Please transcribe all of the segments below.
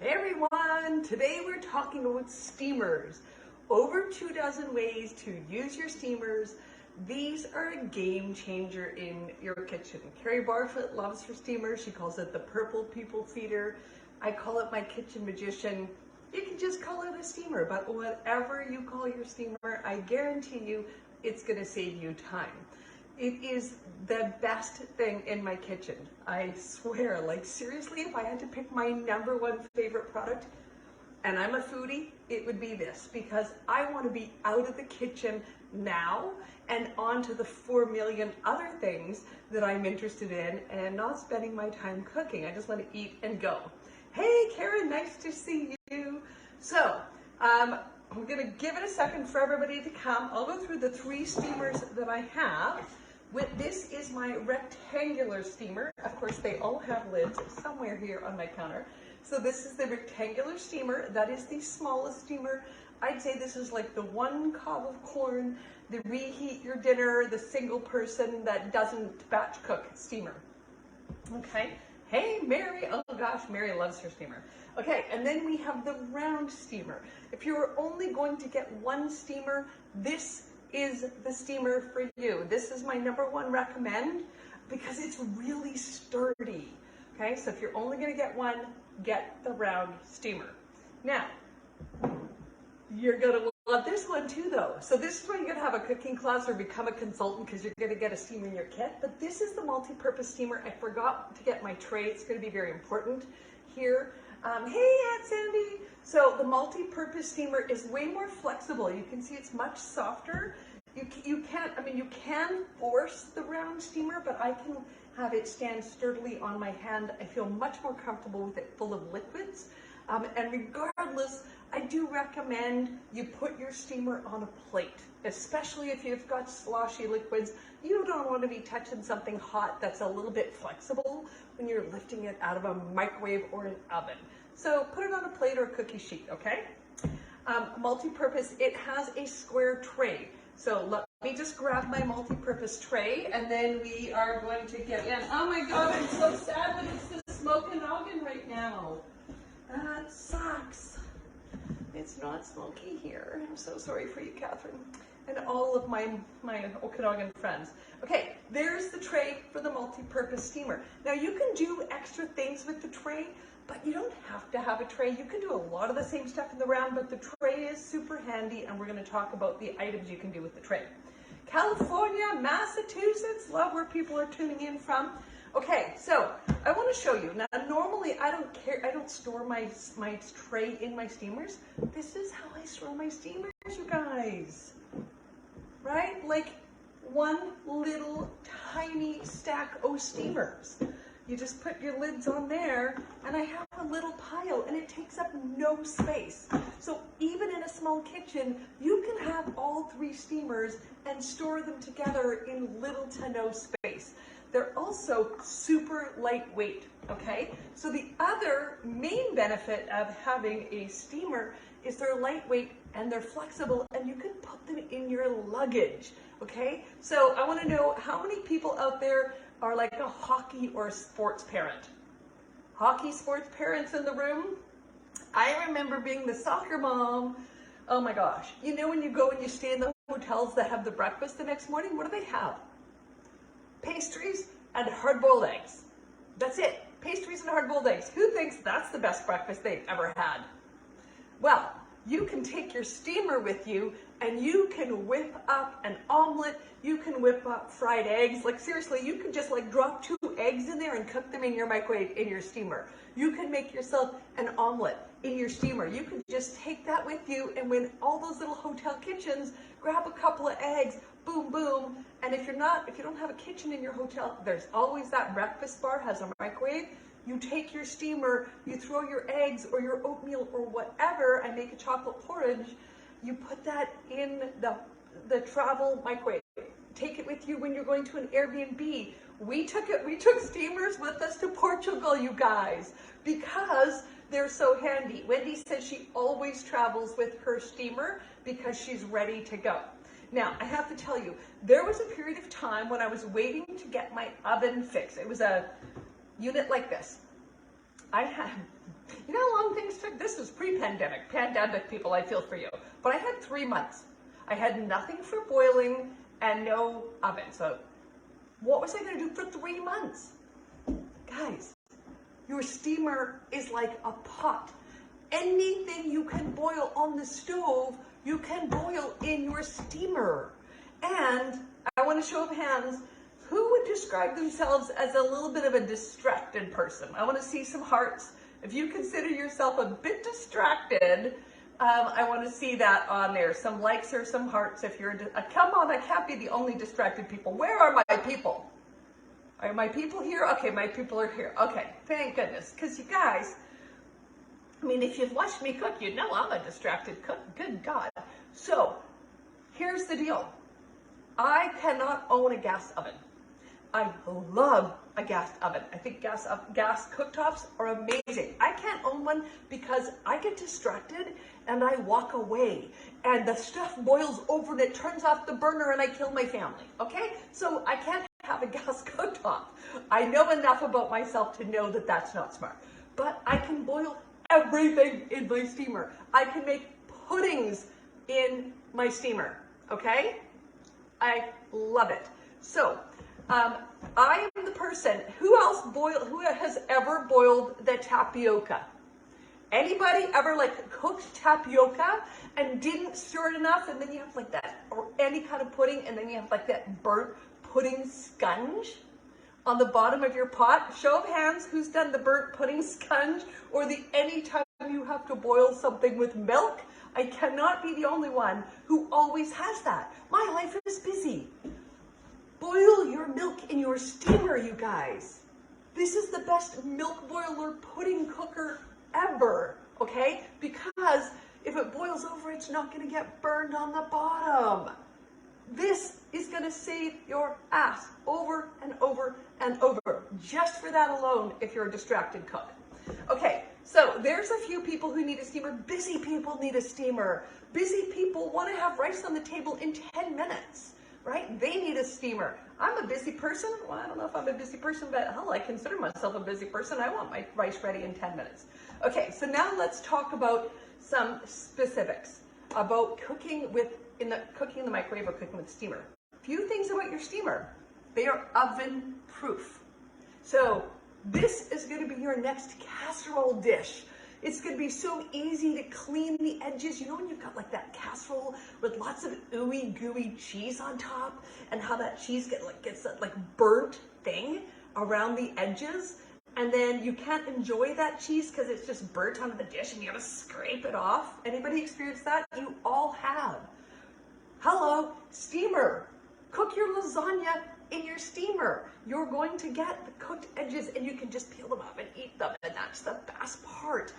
Hey everyone, today we're talking about steamers. Over 24 ways to use your steamers. These are a game changer in your kitchen. Carrie Barfoot loves her steamer. She calls it the purple people feeder. I call it my kitchen magician. You can just call it a steamer, but whatever you call your steamer, I guarantee you it's gonna save you time. It is the best thing in my kitchen. I swear, like seriously, if I had to pick my #1 favorite product, and I'm a foodie, it would be this, because I want to be out of the kitchen now and on to the 4 million other things that I'm interested in and not spending my time cooking. I just want to eat and go. Hey Karen, nice to see you. So, I'm going to give it a second for everybody to come. I'll go through the 3 steamers that I have. This is my rectangular steamer. Of course, they all have lids somewhere here on my counter. So this is the rectangular steamer. That is the smallest steamer. I'd say this is like the 1 cob of corn, the reheat your dinner, the single person that doesn't batch cook steamer. Okay. Hey, Mary. Oh gosh, Mary loves her steamer. Okay, and then we have the round steamer. If you're only going to get 1 steamer, this is the steamer for you. This is my #1 recommend because it's really sturdy. Okay, so if you're only going to get 1, get the round steamer. Now, you're going to love this one too though. So this is where you're going to have a cooking class or become a consultant because you're going to get a steamer in your kit. But this is the multi-purpose steamer. I forgot to get my tray. It's going to be very important here. Hey Aunt Sandy. So the multi-purpose steamer is way more flexible. You can see it's much softer. You can force the round steamer, but I can have it stand sturdily on my hand. I feel much more comfortable with it full of liquids. And regardless, I do recommend you put your steamer on a plate, especially if you've got sloshy liquids. You don't want to be touching something hot that's a little bit flexible when you're lifting it out of a microwave or an oven. So put it on a plate or a cookie sheet, okay? Multi-purpose, it has a square tray. So let me just grab my multi-purpose tray and then we are going to get in. Oh my God, I'm so sad that it's the smoking noggin right now. That sucks. It's not smoky here. I'm so sorry for you, Catherine, and all of my Okanagan friends. Okay, there's the tray for the multi-purpose steamer. Now you can do extra things with the tray, but you don't have to have a tray. You can do a lot of the same stuff in the round, but the tray is super handy, and we're going to talk about the items you can do with the tray. California, Massachusetts, love where people are tuning in from. Okay, so I want to show you. Now, normally I don't store my tray in my steamers. This is how I store my steamers, you guys. Right? Like one little tiny stack of steamers. You just put your lids on there, and I have a little pile, and it takes up no space. So even in a small kitchen, you can have all 3 steamers and store them together in little to no space. They're also super lightweight, okay? So the other main benefit of having a steamer is they're lightweight and they're flexible, and you can put them in your luggage, okay? So I want to know how many people out there are like a hockey or a sports parent. Hockey sports parents in the room? I remember being the soccer mom. Oh my gosh. You know when you go and you stay in the hotels that have the breakfast the next morning, what do they have? Pastries and hard-boiled eggs. That's it. Pastries and hard-boiled eggs. Who thinks that's the best breakfast they've ever had? Well, you can take your steamer with you and you can whip up an omelet. You can whip up fried eggs. Like seriously, you can just like drop 2 eggs in there and cook them in your microwave in your steamer. You can make yourself an omelet in your steamer. You could just take that with you, and when all those little hotel kitchens, grab a couple of eggs, boom, boom. And if you don't have a kitchen in your hotel, there's always that breakfast bar has a microwave. You take your steamer, you throw your eggs or your oatmeal or whatever, and make a chocolate porridge. You put that in the travel microwave. Take it with you when you're going to an Airbnb. We took steamers with us to Portugal, you guys, because they're so handy. Wendy says she always travels with her steamer because she's ready to go. Now, I have to tell you, there was a period of time when I was waiting to get my oven fixed. It was a unit like this. You know how long things this is pre-pandemic. Pandemic people, I feel for you. But I had 3 months. I had nothing for boiling and no oven. So what was I going to do for 3 months? Guys, your steamer is like a pot. Anything you can boil on the stove, you can boil in your steamer. And I want to show of hands, who would describe themselves as a little bit of a distracted person? I want to see some hearts. If you consider yourself a bit distracted, I want to see that on there. Some likes or some hearts if you're, come on, I can't be the only distracted people. Where are my people? Are my people here? Okay, my people are here. Okay, thank goodness. Because you guys, I mean, if you've watched me cook, you know I'm a distracted cook. Good God. So, here's the deal. I cannot own a gas oven. I love a gas oven. I think gas cooktops are amazing. I can't own one because I get distracted and I walk away and the stuff boils over and it turns off the burner and I kill my family, okay? So I can't have a gas cooktop. I know enough about myself to know that that's not smart. But I can boil everything in my steamer. I can make puddings in my steamer, okay? I love it. So, I am the person, who has ever boiled the tapioca? Anybody ever like cooked tapioca and didn't stir it enough and then you have like that, or any kind of pudding and then you have like that burnt pudding sponge on the bottom of your pot? Show of hands, who's done the burnt pudding sponge or the anytime you have to boil something with milk? I cannot be the only one who always has that. My life is busy. Boil your milk in your steamer, you guys. This is the best milk boiler pudding cooker ever, okay? Because if it boils over, it's not gonna get burned on the bottom. This is gonna save your ass over and over and over, just for that alone, if you're a distracted cook. Okay, so there's a few people who need a steamer. Busy people need a steamer. Busy people want to have rice on the table in 10 minutes, right? They need a steamer. I'm a busy person. Well, I don't know if I'm a busy person, but hell, I consider myself a busy person. I want my rice ready in 10 minutes. Okay, so now let's talk about some specifics about cooking in the microwave or cooking with steamer. A few things about your steamer. They are oven proof. So this is going to be your next casserole dish. It's going to be so easy to clean the edges. You know when you've got like that casserole with lots of ooey gooey cheese on top and how that cheese gets that like burnt thing around the edges, and then you can't enjoy that cheese because it's just burnt onto the dish and you have to scrape it off. Anybody experience that? You all have. Hello, steamer. Cook your lasagna in your steamer. You're going to get the cooked edges and you can just peel them off and eat them, and that's the best part.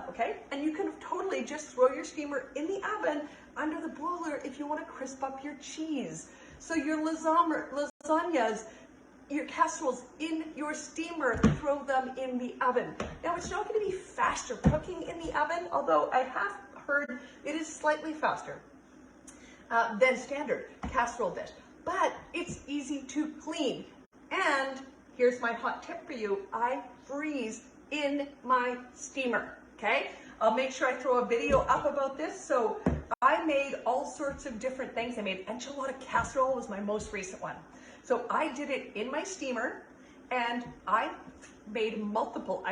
Okay, and you can totally just throw your steamer in the oven under the broiler if you want to crisp up your cheese. So your lasagnas, your casseroles in your steamer, throw them in the oven. Now it's not going to be faster cooking in the oven, although I have heard it is slightly faster than standard casserole dish. But it's easy to clean. And here's my hot tip for you. I freeze in my steamer, okay? I'll make sure I throw a video up about this. So I made all sorts of different things. I made enchilada casserole was my most recent one. So I did it in my steamer and I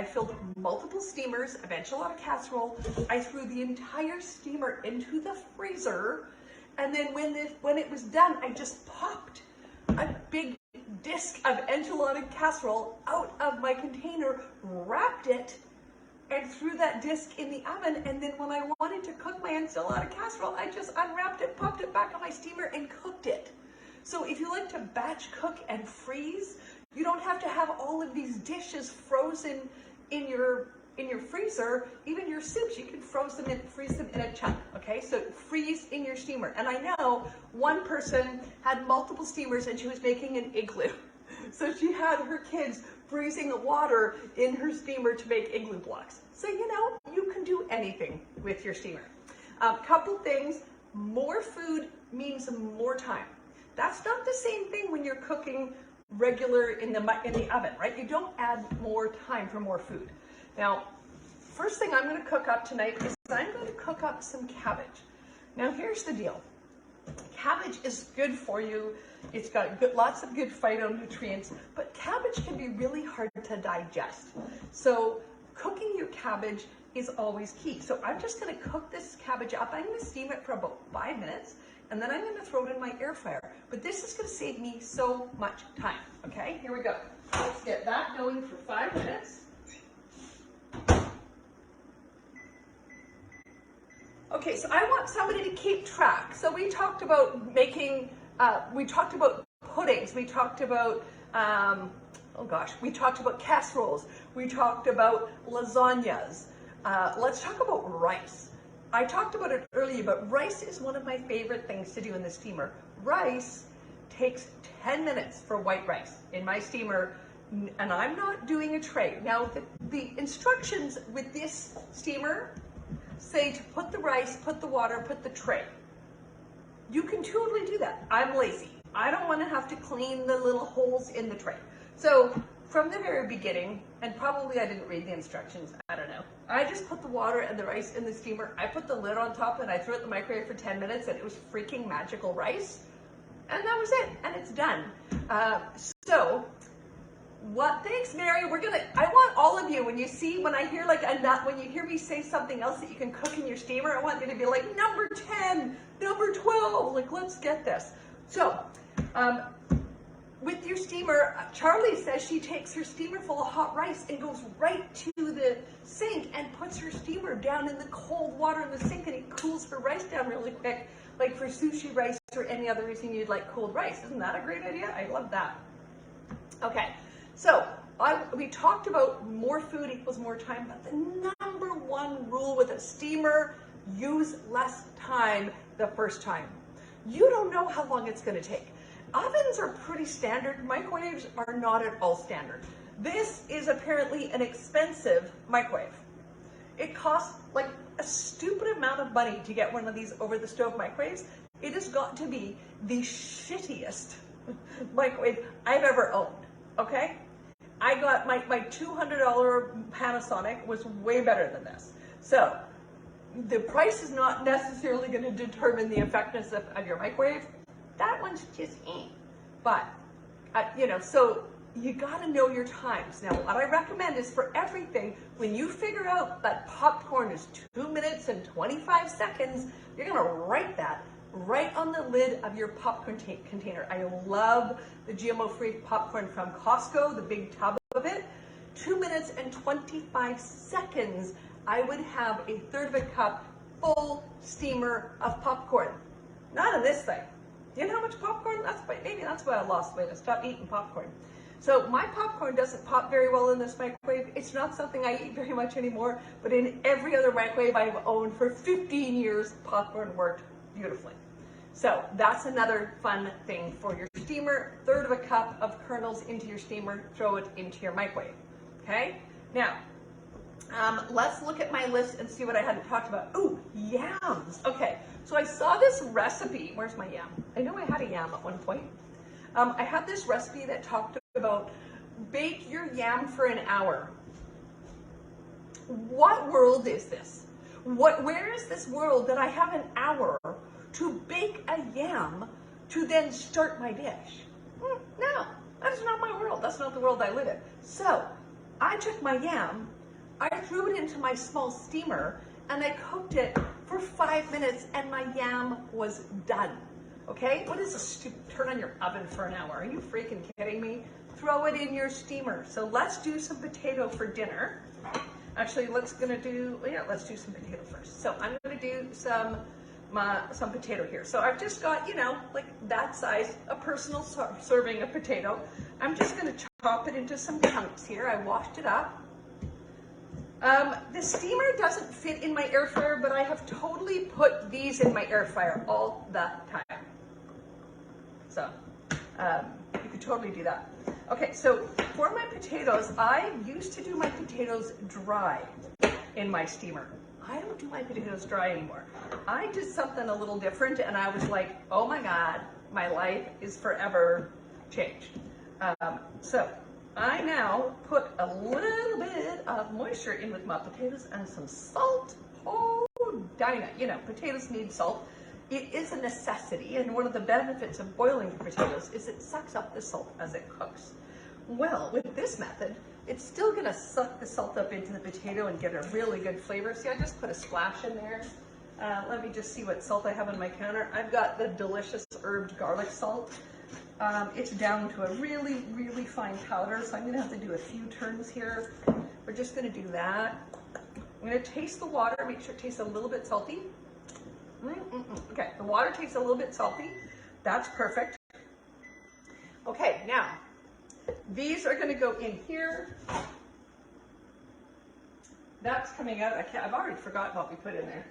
filled multiple steamers of enchilada casserole. I threw the entire steamer into the freezer. And then when it was done, I just popped a big disc of enchilada casserole out of my container, wrapped it, and threw that disc in the oven. And then when I wanted to cook my enchilada casserole, I just unwrapped it, popped it back on my steamer, and cooked it. So if you like to batch cook and freeze, you don't have to have all of these dishes frozen in your freezer. Even your soups, you can freeze them in a chunk, okay? So freeze in your steamer. And I know one person had multiple steamers and she was making an igloo. So she had her kids freezing the water in her steamer to make igloo blocks. So you know, you can do anything with your steamer. Couple things, more food means more time. That's not the same thing when you're cooking regular in the oven, right? You don't add more time for more food. Now, first thing I'm going to cook up tonight is I'm going to cook up some cabbage. Now here's the deal. Cabbage is good for you. It's got lots of good phytonutrients, but cabbage can be really hard to digest. So cooking your cabbage is always key. So I'm just going to cook this cabbage up. I'm going to steam it for about 5 minutes, and then I'm going to throw it in my air fryer. But this is going to save me so much time. Okay, here we go. Let's get that going for 5 minutes. Okay, so I want somebody to keep track. So we talked about making, we talked about puddings, we talked about, we talked about casseroles, we talked about lasagnas. Let's talk about rice. I talked about it earlier, but rice is one of my favorite things to do in the steamer. Rice takes 10 minutes for white rice in my steamer, and I'm not doing a tray. Now, the instructions with this steamer say to put the rice, put the water, put the tray. You can totally do that. I'm lazy. I don't want to have to clean the little holes in the tray. So from the very beginning, and probably I didn't read the instructions, I don't know. I just put the water and the rice in the steamer. I put the lid on top and I threw it in the microwave for 10 minutes and it was freaking magical rice. And that was it, and it's done. Thanks, Mary. I want all of you, when I hear like a nut, when you hear me say something else that you can cook in your steamer, I want you to be like, number 10, number 12, like, let's get this. So, with your steamer, Charlie says she takes her steamer full of hot rice and goes right to the sink and puts her steamer down in the cold water in the sink, and it cools her rice down really quick, like for sushi rice or any other reason you'd like cold rice. Isn't that a great idea? I love that. Okay. So we talked about more food equals more time, but the number one rule with a steamer, use less time the first time. You don't know how long it's going to take. Ovens are pretty standard. Microwaves are not at all standard. This is apparently an expensive microwave. It costs like a stupid amount of money to get one of these over-the-stove microwaves. It has got to be the shittiest microwave I've ever owned, okay? I got my $200 Panasonic was way better than this. So the price is not necessarily going to determine the effectiveness of your microwave. That one's just But, so you got to know your times. Now, what I recommend is for everything, when you figure out that popcorn is 2 minutes and 25 seconds, you're going to write that right on the lid of your popcorn container. I love the GMO-free popcorn from Costco, the big tub of it. 2 minutes and 25 seconds, I would have a third of a cup full steamer of popcorn. Not in this thing. You know how much popcorn? Maybe that's why I lost weight. I stopped eating popcorn. So my popcorn doesn't pop very well in this microwave. It's not something I eat very much anymore, but in every other microwave I've owned for 15 years, popcorn worked beautifully. So that's another fun thing for your steamer. Third of a cup of kernels into your steamer, throw it into your microwave. Okay? Now, let's look at my list and see what I hadn't talked about. Ooh, yams. Okay, so I saw this recipe. Where's my yam? I know I had a yam at one point. I had this recipe that talked about bake your yam for an hour. What world is this? Where is this world that I have an hour to bake a yam to then start my dish? No, that's not my world. That's not the world I live in. So I took my yam, I threw it into my small steamer, and I cooked it for 5 minutes, and my yam was done. Okay? What is this? Turn on your oven for an hour. Are you freaking kidding me? Throw it in your steamer. So let's do some potato for dinner. Actually, let's do some potato first. So I'm gonna do some potato here. So I've just got, like that size, a personal serving of potato. I'm just gonna chop it into some chunks here. I washed it up. The steamer doesn't fit in my air fryer, but I have totally put these in my air fryer all the time. So you could totally do that. Okay, so for my potatoes, I used to do my potatoes dry in my steamer. I don't do my potatoes dry anymore. I did something a little different, and I was like, oh my God, my life is forever changed. So I now put a little bit of moisture in with my potatoes and some salt. Oh, Dinah, you know, potatoes need salt. It is a necessity, and one of the benefits of boiling potatoes is it sucks up the salt as it cooks. Well, with this method, it's still gonna suck the salt up into the potato and get a really good flavor. See, I just put a splash in there. Let me just see what salt I have on my counter. I've got the delicious herbed garlic salt. It's down to a really, really fine powder, so I'm gonna have to do a few turns here. We're just gonna do that. I'm gonna taste the water, make sure it tastes a little bit salty. Okay, the water tastes a little bit salty. That's perfect. Okay, now, these are gonna go in here. That's coming out. I've already forgotten what we put in there.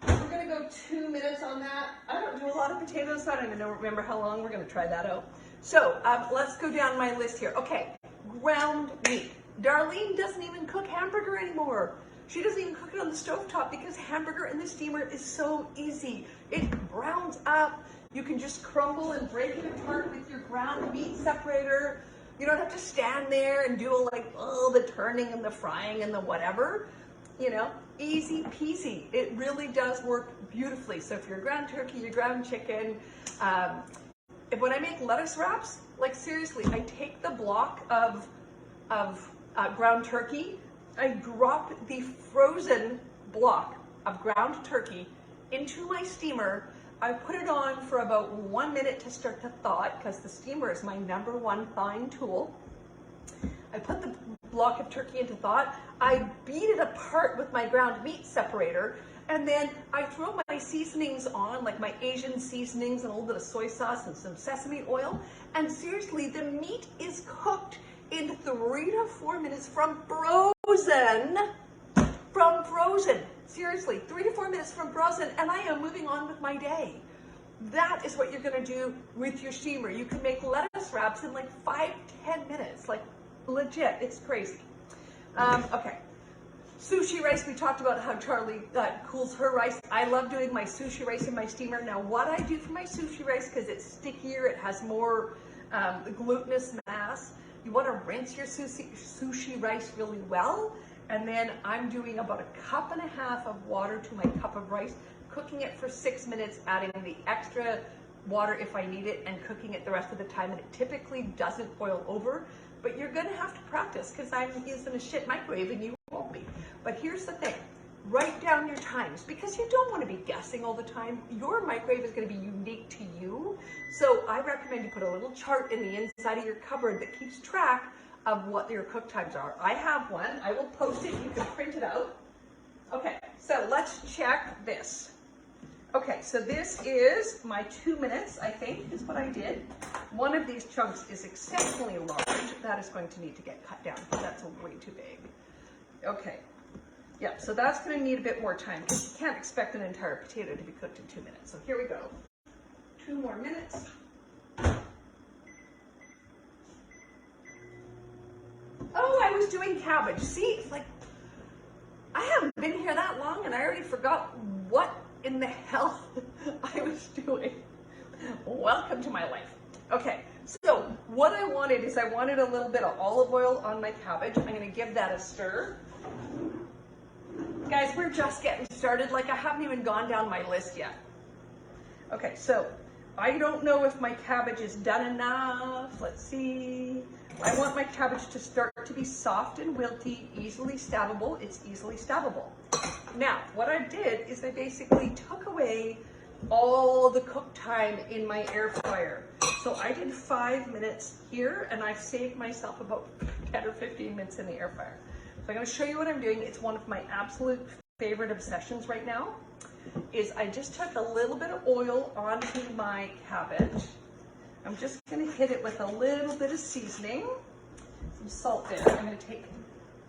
We're gonna go 2 minutes on that. I don't do a lot of potatoes, so I don't even remember how long. We're gonna try that out. So let's go down my list here. Okay, ground meat. Darlene doesn't even cook hamburger anymore. She doesn't even cook it on the stovetop because hamburger in the steamer is so easy. It browns up. You can just crumble and break it apart with your ground meat separator. You don't have to stand there and do the turning and the frying and the whatever. You know, easy peasy. It really does work beautifully. So if you're ground turkey, your ground chicken, when I make lettuce wraps, like seriously, I take the block of ground turkey, I drop the frozen block of ground turkey into my steamer. I put it on for about 1 minute to start to thaw it, because the steamer is my #1 thawing tool. I put the block of turkey into thaw it. I beat it apart with my ground meat separator, and then I throw my seasonings on, like my Asian seasonings and a little bit of soy sauce and some sesame oil. And seriously, the meat is cooked in 3 to 4 minutes from frozen. Seriously, 3 to 4 minutes from frozen, and I am moving on with my day. That is what you're gonna do with your steamer. You can make lettuce wraps in like 5-10 minutes, like legit, it's crazy. Okay, sushi rice, we talked about how Charlie cools her rice. I love doing my sushi rice in my steamer. Now what I do for my sushi rice, because it's stickier, it has more glutinous mass, you want to rinse your sushi rice really well, and then I'm doing about 1.5 cups of water to my cup of rice, cooking it for 6 minutes, adding the extra water if I need it, and cooking it the rest of the time, and it typically doesn't boil over, but you're gonna have to practice because I'm using a shit microwave and you won't be. But here's the thing, write down your times, because you don't want to be guessing all the time. Your microwave is going to be unique to you. So I recommend you put a little chart in the inside of your cupboard that keeps track of what your cook times are. I have one. I will post it. You can print it out. Okay, so let's check this. Okay, so this is my 2 minutes, I think, is what I did. One of these chunks is exceptionally large. That is going to need to get cut down because that's way too big. Okay. Yeah, so that's going to need a bit more time because you can't expect an entire potato to be cooked in 2 minutes. So here we go. 2 more minutes. Oh, I was doing cabbage. See, it's like, I haven't been here that long and I already forgot what in the hell I was doing. Welcome to my life. Okay, so what I wanted is I wanted a little bit of olive oil on my cabbage. I'm going to give that a stir. Guys, we're just getting started. Like, I haven't even gone down my list yet. Okay, so I don't know if my cabbage is done enough. Let's see. I want my cabbage to start to be soft and wilty, easily stabbable. It's easily stabbable. Now, what I did is I basically took away all the cook time in my air fryer. So I did 5 minutes here, and I've saved myself about 10 or 15 minutes in the air fryer. So I'm going to show you what I'm doing. It's one of my absolute favorite obsessions right now, is I just took a little bit of oil onto my cabbage. I'm just going to hit it with a little bit of seasoning, some salt there. I'm going to take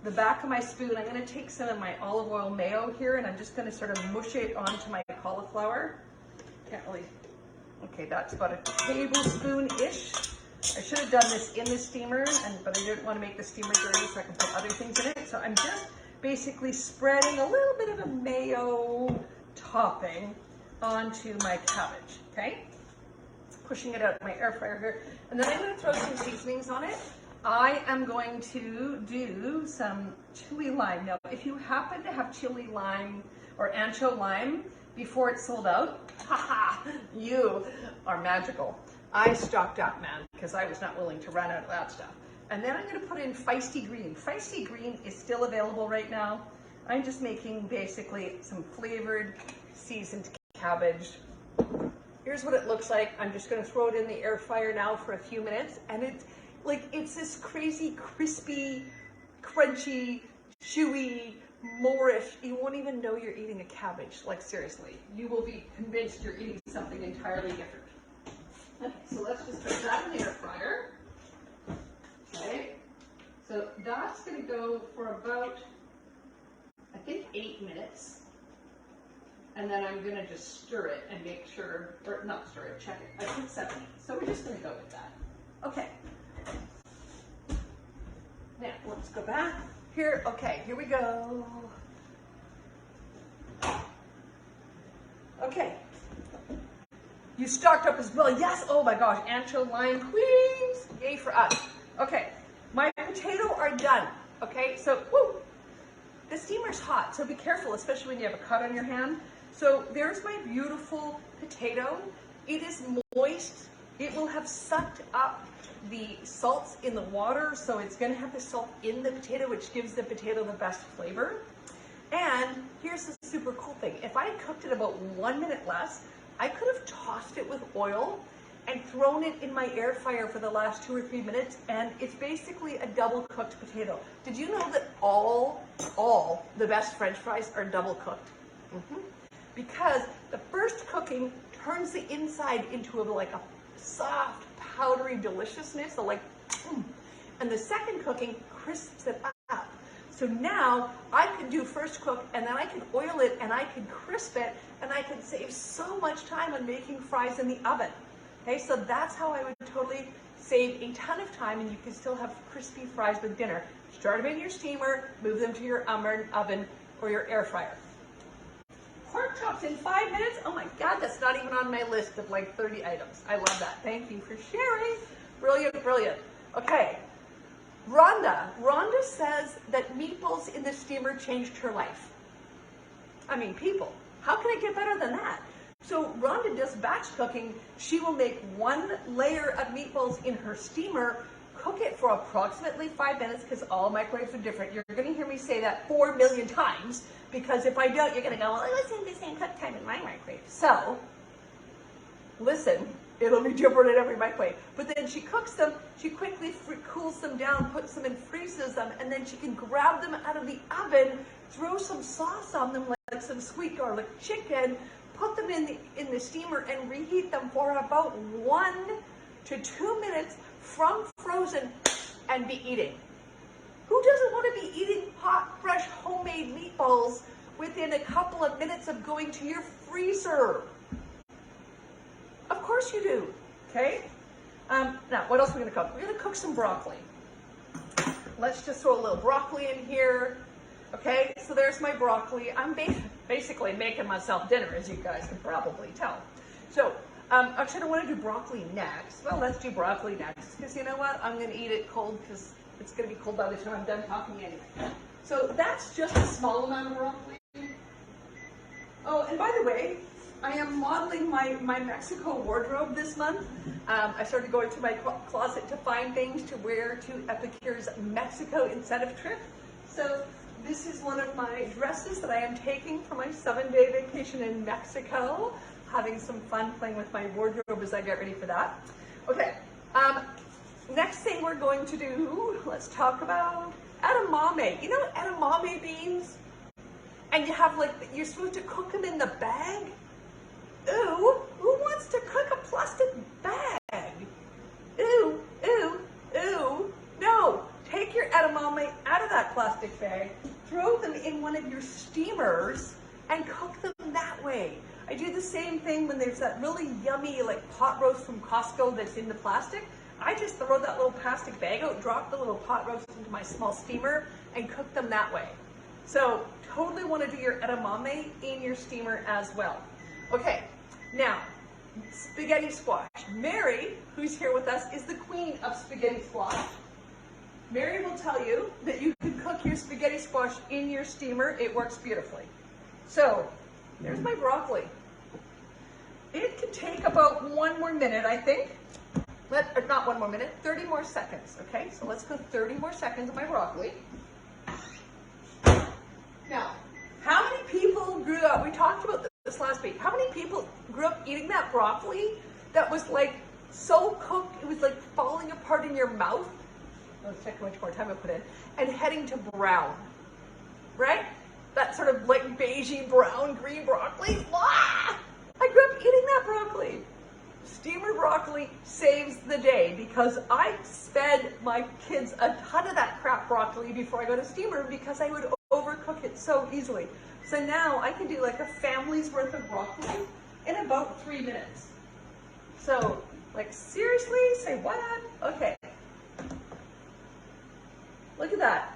the back of my spoon, I'm going to take some of my olive oil mayo here, and I'm just going to sort of mush it onto my cauliflower. Can't really, okay, that's about a tablespoon-ish. I should have done this in the steamer, but I didn't want to make the steamer dirty so I can put other things in it. So I'm just basically spreading a little bit of a mayo topping onto my cabbage, okay? pushing it out of my air fryer here. And then I'm going to throw some seasonings on it. I am going to do some chili lime. Now, if you happen to have chili lime or ancho lime before it's sold out, haha, you are magical. I stocked up, man, because I was not willing to run out of that stuff. And then I'm going to put in Feisty Green. Feisty Green is still available right now. I'm just making basically some flavored seasoned cabbage. Here's what it looks like. I'm just going to throw it in the air fryer now for a few minutes, and it's this crazy, crispy, crunchy, chewy, moorish. You won't even know you're eating a cabbage. Like, seriously, you will be convinced you're eating something entirely different. Okay, so let's just put that in the air fryer. Okay, so that's going to go for about, I think, 8 minutes. And then I'm going to just stir it and make sure, or not stir it, check it. I put 7 minutes, so we're just going to go with that. Okay. Now, let's go back. Here, okay, here we go. Okay. You stocked up as well. Yes, oh my gosh, ancho lime queens. Yay for us. Okay, my potatoes are done. Okay, so, woo, the steamer's hot, so be careful, especially when you have a cut on your hand. So there's my beautiful potato. It is moist. It will have sucked up the salts in the water, so it's going to have the salt in the potato, which gives the potato the best flavor. And here's the super cool thing. If I had cooked it about 1 minute less, I could have tossed it with oil and thrown it in my air fryer for the last 2 or 3 minutes, and it's basically a double cooked potato. Did you know that all the best French fries are double cooked? Because the first cooking turns the inside into like a soft, powdery deliciousness, so like, and the second cooking crisps it up. So now I can do first cook, and then I can oil it, and I can crisp it, and I can save so much time on making fries in the oven. Okay, so that's how I would totally save a ton of time, and you can still have crispy fries with dinner. Start them in your steamer, move them to your oven or your air fryer. Pork chops in 5 minutes? Oh my God, that's not even on my list of like 30 items. I love that. Thank you for sharing. Brilliant, brilliant. Okay, Rhonda says that meatballs in the steamer changed her life. I mean, people, how can it get better than that? So Rhonda does batch cooking. She will make 1 layer of meatballs in her steamer, cook it for approximately 5 minutes, because all microwaves are different. You're going to hear me say that 4 million times, because if I don't, you're going to go, well, it wasn't the same cook time in my microwave. So, listen, it'll be different in every microwave. But then she cooks them, she quickly cools them down, puts them in, freezes them, and then she can grab them out of the oven, throw some sauce on them, like some sweet garlic chicken, put them in the steamer, and reheat them for about 1 to 2 minutes from frozen, and be eating. Who doesn't want to be eating hot, fresh, homemade meatballs within a couple of minutes of going to your freezer? Of course you do, okay? Now, what else are we gonna cook? We're gonna cook some broccoli. Let's just throw a little broccoli in here. Okay, so there's my broccoli. I'm basically making myself dinner, as you guys can probably tell. So, actually I want to do broccoli next. Well, let's do broccoli next, because you know what? I'm gonna eat it cold, because it's gonna be cold by the time I'm done talking anyway. So that's just a small amount of broccoli. Oh, and by the way, I am modeling my Mexico wardrobe this month. I started going to my closet to find things to wear to Epicure's Mexico incentive trip. So this is one of my dresses that I am taking for my 7-day vacation in Mexico. Having some fun playing with my wardrobe as I get ready for that. Okay, next thing we're going to do, let's talk about edamame. You know edamame beans? And you have you're supposed to cook them in the bag? Ooh, who wants to cook a plastic bag? Ooh, ooh, ooh. No, take your edamame out of that plastic bag, throw them in one of your steamers, and cook them that way. I do the same thing when there's that really yummy pot roast from Costco that's in the plastic. I just throw that little plastic bag out, drop the little pot roast into my small steamer, and cook them that way. So totally want to do your edamame in your steamer as well. Okay, now spaghetti squash. Mary, who's here with us, is the queen of spaghetti squash. Mary will tell you that you can cook your spaghetti squash in your steamer. It works beautifully. So, there's my broccoli. It could take about 1 more minute, I think. Not 1 more minute, 30 more seconds, okay? So let's go 30 more seconds of my broccoli. Now, how many people grew up, we talked about this last week, how many people grew up eating that broccoli that was like so cooked, it was like falling apart in your mouth? Let's check how much more time I put in. And heading to brown, right? That sort of like beigey brown green broccoli. Ah! I grew up eating that broccoli. Steamer broccoli saves the day because I fed my kids a ton of that crap broccoli before I go to steamer because I would overcook it so easily. So now I can do like a family's worth of broccoli in about 3 minutes. So, like, seriously? Say what? Okay. Look at that.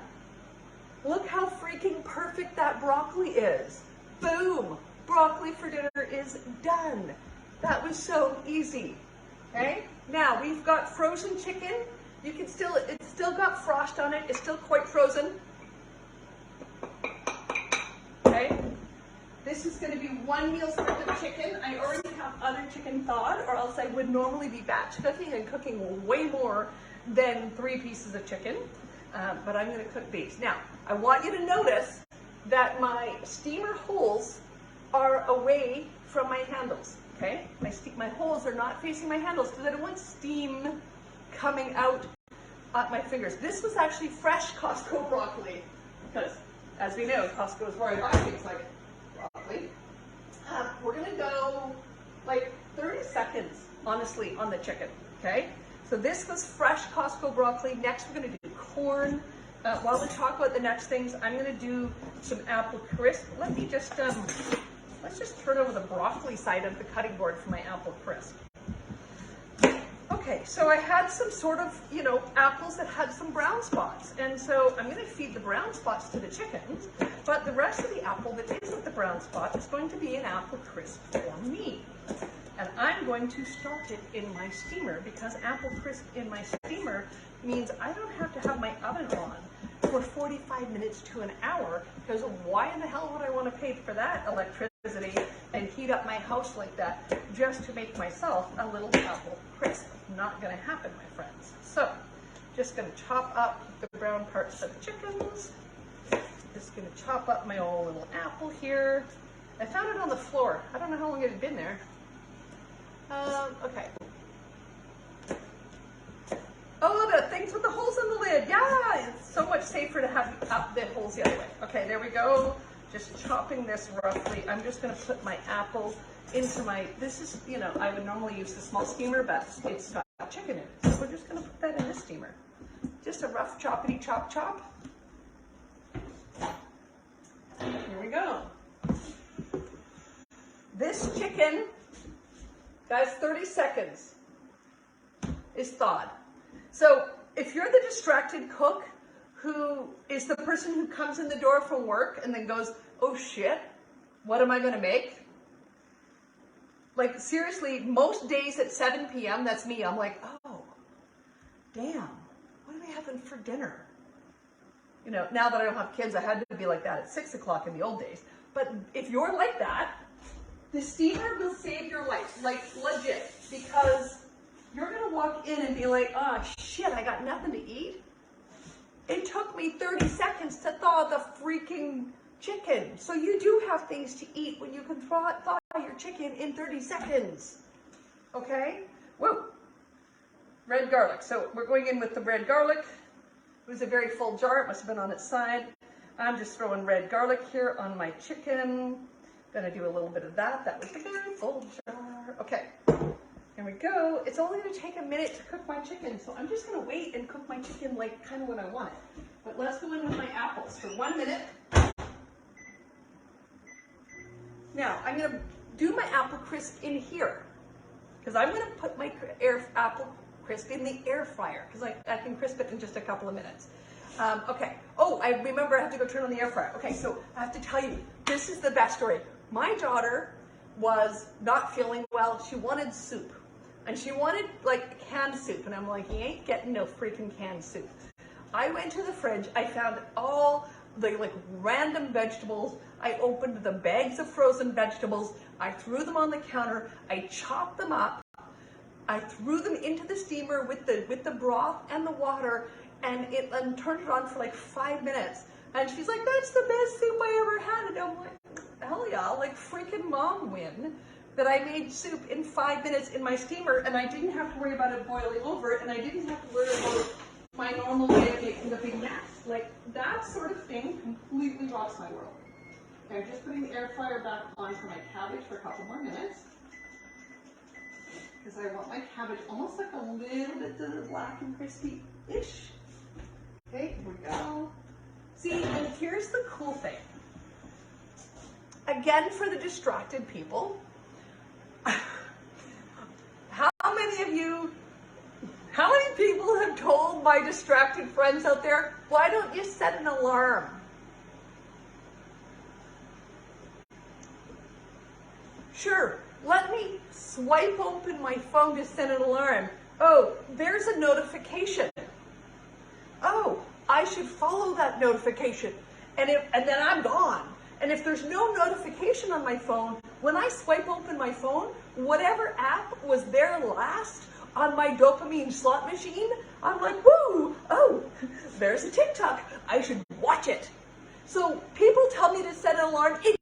Look how freaking perfect that broccoli is. Boom. Broccoli for dinner is done. That was so easy. Okay? Now, we've got frozen chicken. You can still, it's still got frost on it. It's still quite frozen. Okay? This is going to be 1 meal's worth of chicken. I already have other chicken thawed, or else I would normally be batch cooking and cooking way more than 3 pieces of chicken. But I'm going to cook these. Now, I want you to notice that my steamer holes are away from my handles. Okay? My holes are not facing my handles because I don't want steam coming out at my fingers. This was actually fresh Costco broccoli because, as we know, Costco is where I buy things like broccoli. We're going to go like 30 seconds, honestly, on the chicken. Okay? So this was fresh Costco broccoli. Next, we're going to do corn. While we talk about the next things, I'm going to do some apple crisp. Let me just, let's just turn over the broccoli side of the cutting board for my apple crisp. Okay, so I had some sort of, apples that had some brown spots. And so I'm going to feed the brown spots to the chickens, but the rest of the apple that isn't the brown spot is going to be an apple crisp for me. And I'm going to start it in my steamer because apple crisp in my steamer means I don't have to have my oven on for 45 minutes to an hour because why in the hell would I want to pay for that electricity and heat up my house like that just to make myself a little apple crisp? Not going to happen, my friends. So, just going to chop up the brown parts of the chickens. Just going to chop up my old little apple here. I found it on the floor. I don't know how long it had been there. Okay. Oh, the things with the holes in the lid. Yeah, it's so much safer to have the holes the other way. Okay, there we go. Just chopping this roughly. I'm just going to put my apple into my, this is, I would normally use the small steamer, but it's got chicken in it. So we're just going to put that in this steamer. Just a rough choppity chop chop. Here we go. This chicken, guys, 30 seconds is thawed. So if you're the distracted cook who is the person who comes in the door from work and then goes, oh shit, what am I going to make? Like seriously, most days at 7 p.m., that's me. I'm like, oh, damn, what are we having for dinner? Now that I don't have kids, I had to be like that at 6 o'clock in the old days. But if you're like that, the steamer will save your life, like legit, because you're going to walk in and be like, oh shit, I got nothing to eat. It took me 30 seconds to thaw the freaking chicken. So you do have things to eat when you can thaw your chicken in 30 seconds. Okay? Whoa. Red garlic. So we're going in with the red garlic. It was a very full jar. It must have been on its side. I'm just throwing red garlic here on my chicken. Gonna do a little bit of that. That was a very full jar. Okay. Here we go. It's only going to take a minute to cook my chicken, so I'm just going to wait and cook my chicken like kind of when I want it. But let's go in with my apples for 1 minute. Now, I'm going to do my apple crisp in here because I'm going to put my apple crisp in the air fryer because I can crisp it in just a couple of minutes. Okay. Oh, I remember I have to go turn on the air fryer. Okay, so I have to tell you, this is the best story. My daughter was not feeling well. She wanted soup. and she wanted like canned soup, and I'm like, you ain't getting no freaking canned soup. I went to the fridge, I found all the like random vegetables, I opened the bags of frozen vegetables, I threw them on the counter, I chopped them up, I threw them into the steamer with the broth and the water, and turned it on for like 5 minutes. And she's like, that's the best soup I ever had. And I'm like, hell yeah, like freaking mom win. That I made soup in 5 minutes in my steamer, and I didn't have to worry about it boiling over, and I didn't have to worry about my normal way of making the big mess. Like, that sort of thing completely rocks my world. Okay, I'm just putting the air fryer back on for my cabbage for a couple more minutes. Because I want my cabbage almost like a little bit black and crispy-ish. Okay, here we go. See, and here's the cool thing. Again, for the distracted people, how many people have told my distracted friends out there, why don't you set an alarm? Sure, let me swipe open my phone to set an alarm. Oh, there's a notification. Oh, I should follow that notification. And then I'm gone. And if there's no notification on my phone, when I swipe open my phone, whatever app was there last on my dopamine slot machine, I'm like, woo, oh, there's a TikTok. I should watch it. So people tell me to set an alarm. It